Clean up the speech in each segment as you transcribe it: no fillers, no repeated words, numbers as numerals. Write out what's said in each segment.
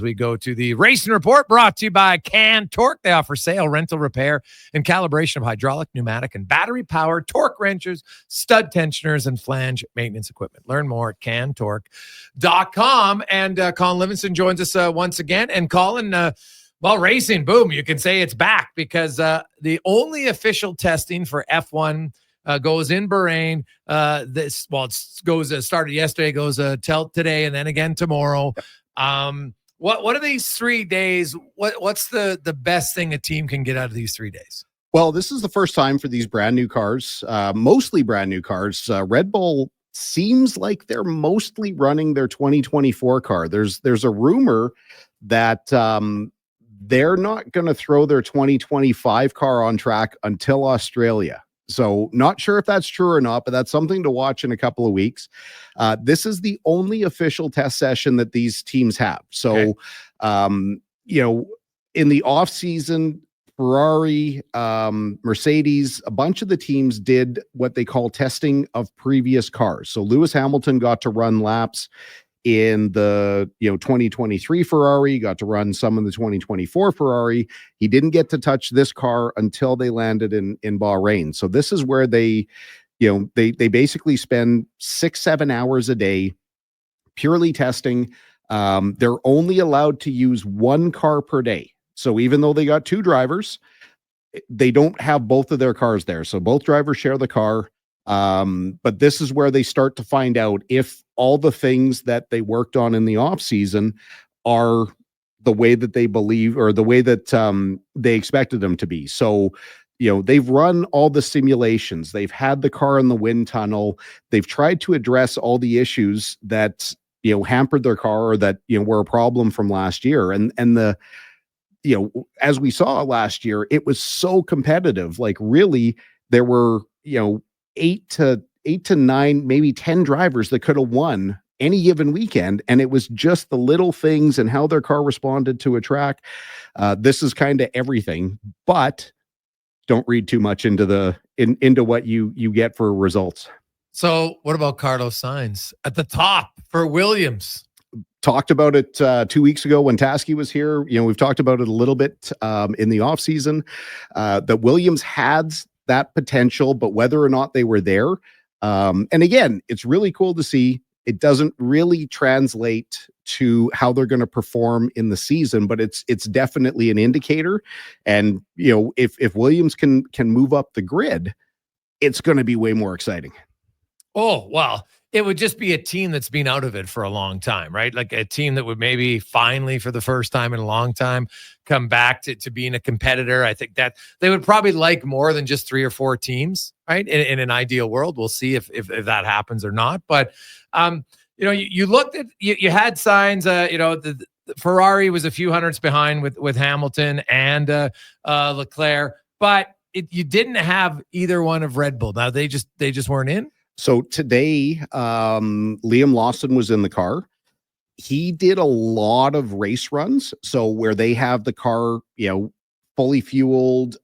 We go to the Racing Report brought to you by CanTorque. They offer sale, rental, repair, and calibration of hydraulic, pneumatic, and battery-powered torque wrenches, stud tensioners, and flange maintenance equipment. Learn more at CanTorque.com. And Colin Livingston joins us once again. And Colin, racing, boom, you can say it's back because the only official testing for F1 goes in Bahrain. It started yesterday, goes till today, and then again tomorrow. What are these 3 days? What's the best thing a team can get out of these 3 days? Well, this is the first time for these brand new cars, mostly brand new cars. Red Bull seems like they're mostly running their 2024 car. There's a rumor that they're not going to throw their 2025 car on track until Australia. So not sure if that's true or not, but that's something to watch in a couple of weeks. This is the only official test session that these teams have. So, in the off season, Ferrari, Mercedes, a bunch of the teams did what they call testing of previous cars. So Lewis Hamilton got to run laps in the 2023 Ferrari, got to run some in the 2024 Ferrari. He didn't get to touch this car until they landed in Bahrain. So this is where they basically spend 6-7 hours a day purely testing. They're only allowed to use one car per day. So even though they got two drivers, they don't have both of their cars there. So both drivers share the car. But this is where they start to find out if all the things that they worked on in the off season are the way that they believe or the way that they expected them to be. So, they've run all the simulations. They've had the car in the wind tunnel. They've tried to address all the issues that, hampered their car or that, were a problem from last year. And as we saw last year, it was so competitive. Like really, there were, 8 to 9, maybe 10 drivers that could have won any given weekend. And it was just the little things and how their car responded to a track. This is kind of everything, but don't read too much into into what you get for results. So what about Carlos Sainz at the top for Williams? Talked about it 2 weeks ago when Tasky was here. We've talked about it a little bit in the off season that Williams had that potential, but whether or not they were there. And again, it's really cool to see. It doesn't really translate to how they're going to perform in the season, but it's definitely an indicator. And, if Williams can move up the grid, it's going to be way more exciting. Oh, well, it would just be a team that's been out of it for a long time, right? Like a team that would maybe finally, for the first time in a long time, come back to being a competitor. I think that they would probably like more than just 3 or 4 teams, right? In an ideal world, we'll see if that happens or not. But, you looked at, you had signs, the Ferrari was a few hundredths behind with Hamilton and Leclerc, but you didn't have either one of Red Bull. Now they just weren't in. So today, Liam Lawson was in the car. He did a lot of race runs. So where they have the car, fully fueled,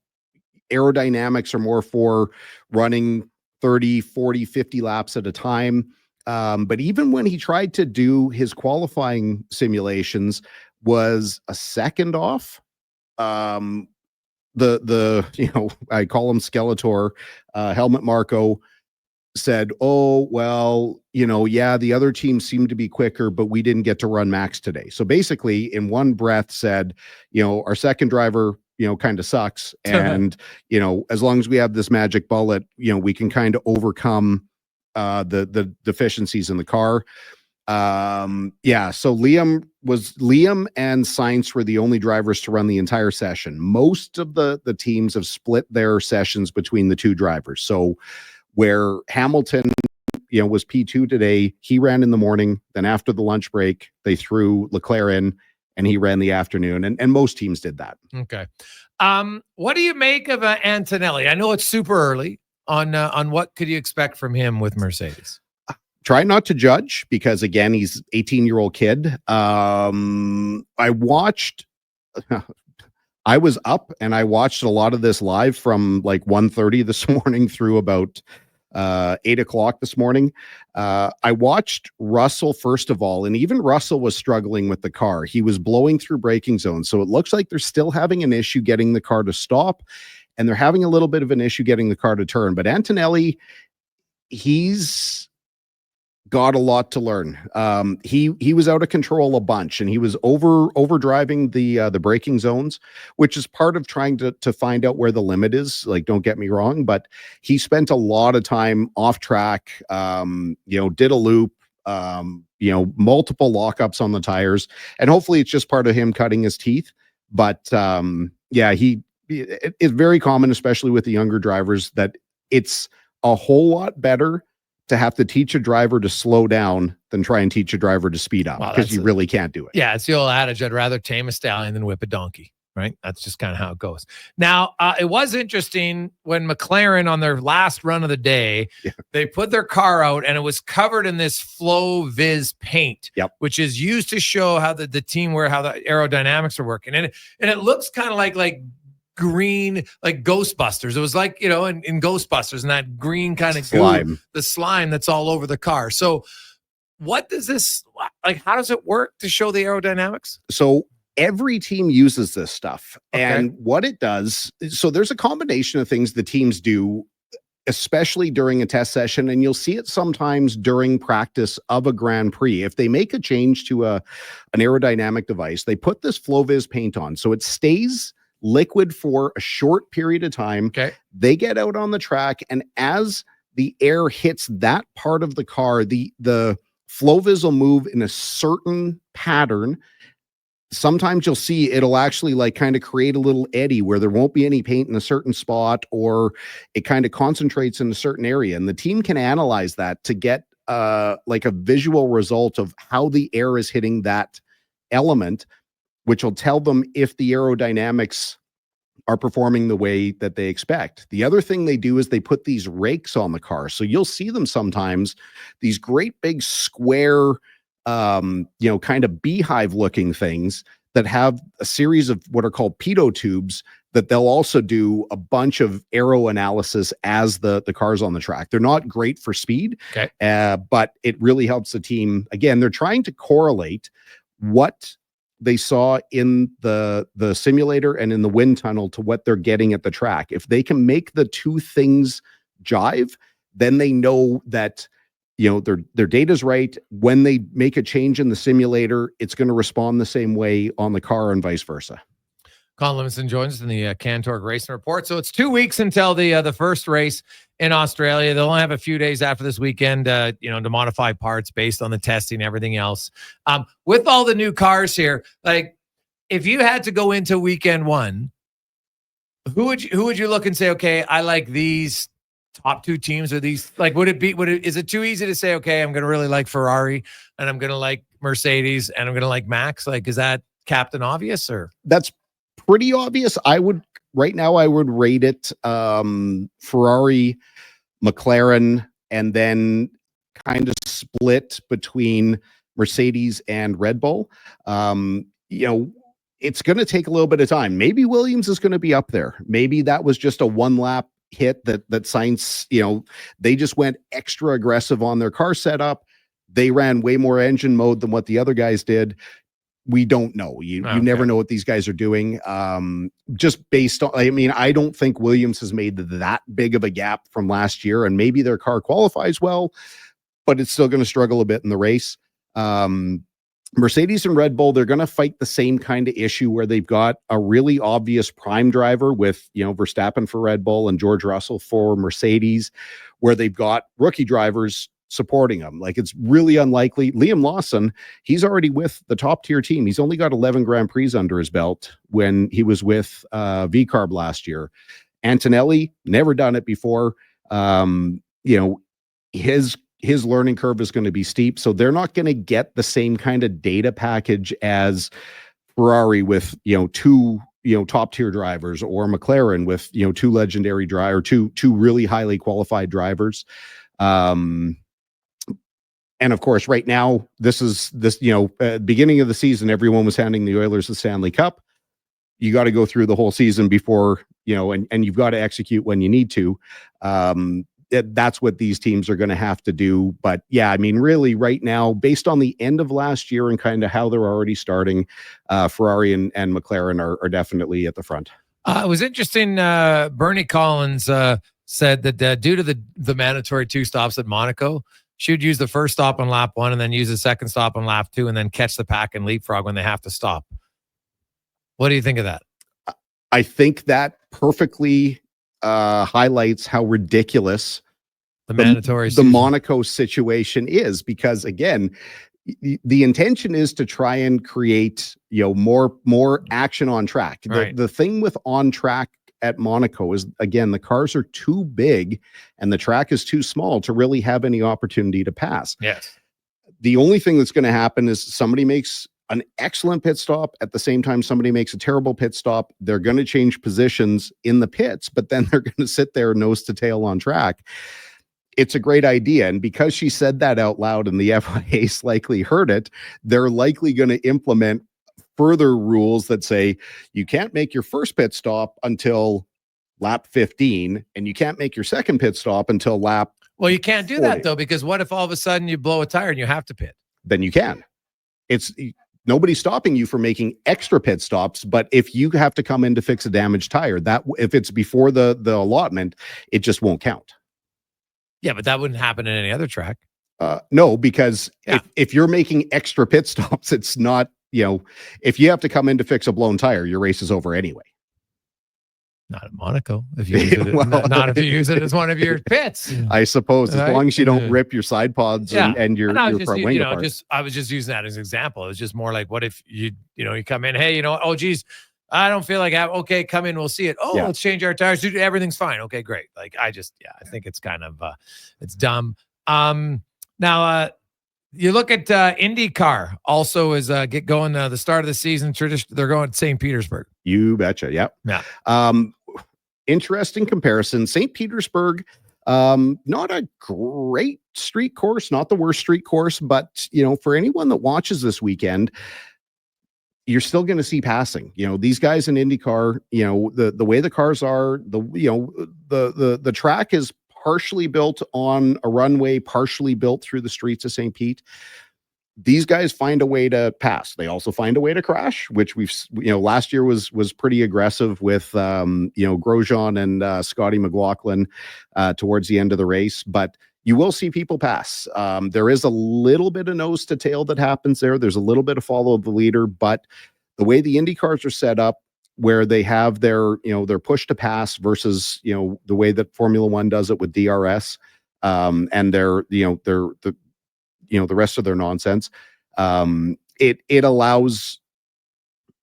aerodynamics are more for running 30, 40, 50 laps at a time. But even when he tried to do his qualifying simulations, was a second off. I call him Skeletor, Helmut Marko said, oh, well, the other team seemed to be quicker, but we didn't get to run max today. So basically in one breath said, our second driver, kind of sucks. And, as long as we have this magic bullet, we can kind of overcome the deficiencies in the car. So Liam and Sainz were the only drivers to run the entire session. Most of the teams have split their sessions between the two drivers. So where Hamilton, was P2 today, he ran in the morning. Then after the lunch break, they threw Leclerc in and he ran the afternoon. And most teams did that. Okay. What do you make of Antonelli? I know it's super early on what could you expect from him with Mercedes? Try not to judge because again, he's 18-year-old kid. I was up and I watched a lot of this live from like 1:30 this morning through about 8 o'clock this morning. I watched Russell first of all, and even Russell was struggling with the car. He was blowing through braking zones. So it looks like they're still having an issue getting the car to stop, and they're having a little bit of an issue getting the car to turn. But Antonelli, he's got a lot to learn. He was out of control a bunch, and he was over driving the braking zones, which is part of trying to find out where the limit is. Like, don't get me wrong, but he spent a lot of time off track. Did a loop. Multiple lockups on the tires, and hopefully it's just part of him cutting his teeth. But it's very common, especially with the younger drivers, that it's a whole lot better to have to teach a driver to slow down than try and teach a driver to speed up, because you really can't do it. Yeah, it's the old adage, I'd rather tame a stallion than whip a donkey, right? That's just kind of how it goes. Now, it was interesting when McLaren, on their last run of the day, they put their car out and it was covered in this Flow Viz paint, which is used to show how the team, how the aerodynamics are working. And it looks kind of like green, like Ghostbusters. It was like, in Ghostbusters, and that green kind of slime, the slime that's all over the car. So what does this, how does it work to show the aerodynamics? So every team uses this stuff. Okay. And what it does, so there's a combination of things the teams do, especially during a test session, and you'll see it sometimes during practice of a Grand Prix. If they make a change to an aerodynamic device, they put this FlowViz paint on, so it stays liquid for a short period of time. Okay. They get out on the track, and as the air hits that part of the car, the FlowViz will move in a certain pattern. Sometimes you'll see it'll actually kind of create a little eddy where there won't be any paint in a certain spot, or it kind of concentrates in a certain area. And the team can analyze that to get a visual result of how the air is hitting that element, which will tell them if the aerodynamics are performing the way that they expect. The other thing they do is they put these rakes on the car. So you'll see them sometimes, these great big square, kind of beehive looking things that have a series of what are called pitot tubes that they'll also do a bunch of aero analysis as the car's on the track. They're not great for speed, but it really helps the team. Again, they're trying to correlate what they saw in the simulator and in the wind tunnel to what they're getting at the track. If they can make the two things jive, then they know that their data's right. When they make a change in the simulator, it's going to respond the same way on the car, and vice versa. Colin Livingston joins us in the CanTorque Racing Report. So it's 2 weeks until the first race in Australia. They'll only have a few days after this weekend, to modify parts based on the testing, everything else. With all the new cars here, if you had to go into weekend one, who would you look and say, okay, I like these top two teams? Or these, is it too easy to say, okay, I'm going to really like Ferrari, and I'm going to like Mercedes, and I'm going to like Max? Is that Captain Obvious, or? That's pretty obvious. Right now I would rate it Ferrari, McLaren, and then kind of split between Mercedes and Red Bull. It's going to take a little bit of time. Maybe Williams is going to be up there. Maybe that was just a one lap hit that Sainz, they just went extra aggressive on their car setup. They ran way more engine mode than what the other guys did. We don't know. You never know what these guys are doing. Just based on, I don't think Williams has made that big of a gap from last year, and maybe their car qualifies well, but it's still going to struggle a bit in the race. Mercedes and Red Bull, they're going to fight the same kind of issue where they've got a really obvious prime driver with, Verstappen for Red Bull and George Russell for Mercedes, where they've got rookie drivers supporting him. It's really unlikely. Liam Lawson, he's already with the top tier team. He's only got 11 Grand Prix under his belt when he was with VCARB last year. Antonelli, never done it before. His learning curve is going to be steep, so they're not going to get the same kind of data package as Ferrari with two top tier drivers, or McLaren with two legendary drivers, two really highly qualified drivers. And of course, right now, beginning of the season, everyone was handing the Oilers the Stanley Cup. You got to go through the whole season before, and you've got to execute when you need to. that's what these teams are going to have to do. But yeah, I mean, really right now, based on the end of last year and kind of how they're already starting, Ferrari and McLaren are definitely at the front. It was interesting. Bernie Collins said that due to the mandatory 2 stops at Monaco, she would use the first stop on lap 1 and then use the second stop on lap 2 and then catch the pack and leapfrog when they have to stop. What do you think of that? I think that perfectly highlights how ridiculous the Monaco situation is, because again, the intention is to try and create, more action on track. Right. The thing with on track at Monaco is, again, the cars are too big and the track is too small to really have any opportunity to pass. Yes. The only thing that's going to happen is somebody makes an excellent pit stop. At the same time, somebody makes a terrible pit stop. They're going to change positions in the pits, but then they're going to sit there nose to tail on track. It's a great idea. And because she said that out loud and the FIA likely heard it, they're likely going to implement further rules that say you can't make your first pit stop until lap 15 and you can't make your second pit stop until lap Well, you can't do 40. that though, because what if all of a sudden you blow a tire and you have to pit? Then you can. It's nobody's stopping you from making extra pit stops, but if you have to come in to fix a damaged tire, that if it's before the allotment, it just won't count. Yeah, but that wouldn't happen in any other track. No, because if you're making extra pit stops, it's not, if you have to come in to fix a blown tire, your race is over anyway. Not at Monaco. If you use it, well, not if you use it as one of your pits. I suppose, as long as you don't rip your side pods and your front wing apart. I was just using that as an example. It was just more like, what if you come in, hey, oh geez, I don't feel like okay, come in, we'll see it. Oh, let's change our tires. Everything's fine. Okay, great. Like I think it's kind of it's dumb. Now you look at Indycar also is get going the start of the season. They're going to St. Petersburg. You betcha. Yep. Yeah. Interesting comparison. St. Petersburg, not a great street course, not the worst street course, but for anyone that watches this weekend, you're still going to see passing. These guys in IndyCar, the way the cars are, the track is partially built on a runway, partially built through the streets of St. Pete. These guys find a way to pass. They also find a way to crash, which last year was pretty aggressive with Grosjean and Scotty McLaughlin towards the end of the race. But you will see people pass. There is a little bit of nose to tail that happens there. There's a little bit of follow the leader, but the way the Indy cars are set up, where they have their push to pass versus the way that Formula One does it with DRS, and the rest of their nonsense, it allows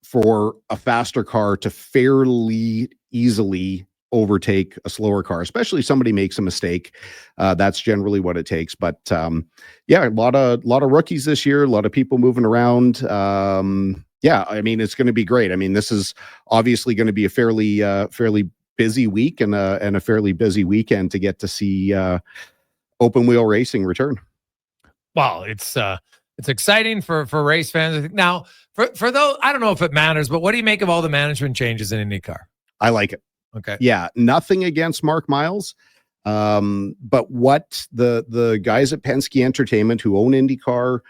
for a faster car to fairly easily overtake a slower car, especially if somebody makes a mistake. That's generally what it takes. But a lot of rookies this year, a lot of people moving around. I mean, it's going to be great. I mean, this is obviously going to be a fairly busy week and a fairly busy weekend to get to see open wheel racing return. Well, it's exciting for race fans. Now, for those, I don't know if it matters, but what do you make of all the management changes in IndyCar? I like it. Okay. Yeah, nothing against Mark Miles, but what the guys at Penske Entertainment who own IndyCar,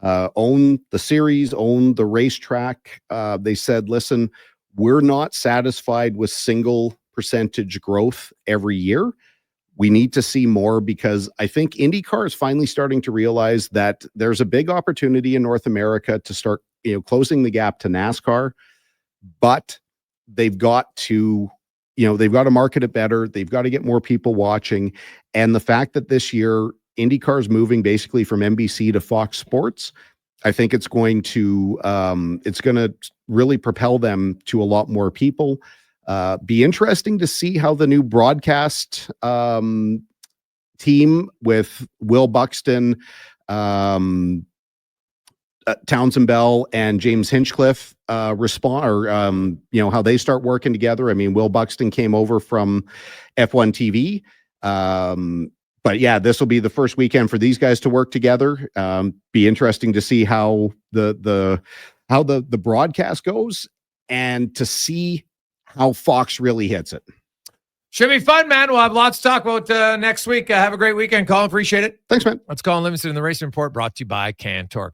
own the series, own the racetrack, they said, listen, we're not satisfied with single percentage growth every year. We need to see more, because I think IndyCar is finally starting to realize that there's a big opportunity in North America to start, closing the gap to NASCAR, but they've got to market it better. They've got to get more people watching. And the fact that this year IndyCar is moving basically from NBC to Fox Sports, I think it's going to really propel them to a lot more people. Be interesting to see how the new broadcast team with Will Buxton, Townsend Bell, and James Hinchcliffe respond, or how they start working together. I mean, Will Buxton came over from F1 TV. But yeah, this will be the first weekend for these guys to work together. Be interesting to see how the broadcast goes, and to see how Fox really hits it. Should be fun, man. We'll have lots to talk about next week. Have a great weekend, Colin. Appreciate it. Thanks, man. Let's call Livingston in the Racing Report, brought to you by CanTorque.